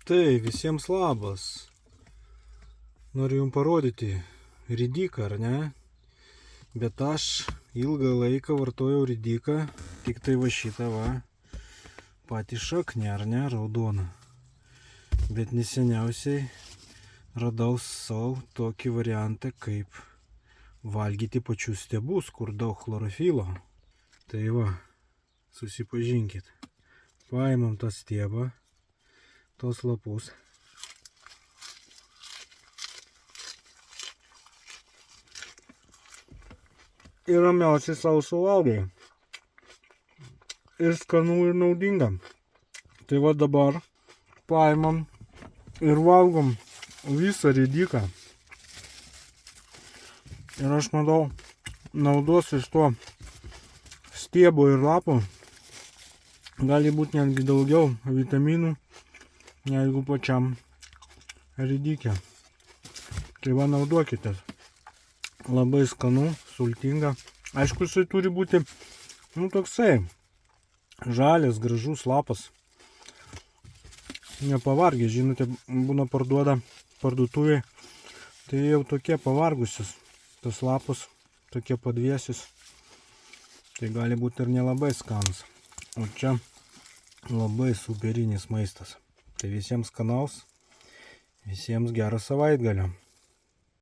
Tai visiems labas. Noriu jums parodyti ridiką, ar ne? Bet aš ilgą laiką vartojau ridiką, tik tai va šitą va, patį šaknį, ar ne, raudoną. Bet neseniausiai radau savo tokį variantą, kaip valgyti pačius stiebus, kur daug chlorofilo. Tai va, susipažinkit. Paimam tą stiebą, tos lapus. Ir ramiausiai savo suvalgai. Ir skanu, ir naudinga. Tai va dabar paimam ir valgom visą ridiką. Ir aš manau, naudos iš to stiebo ir lapų gali būti netgi daugiau vitaminų negu pačiam ridikė. Tai va, naudokitės. Labai skanu, sultinga. Aišku, jisai turi būti, toksai žalias, gražus lapas. Nepavargę, žinote, būna parduoda parduotuvėje. Tai jau tokie pavargusius. Tas lapas, tokie padviesis. Tai gali būti ir nelabai skanus. O čia labai superinis maistas. Tai visiems skanaus, visiems gero savaitgalio.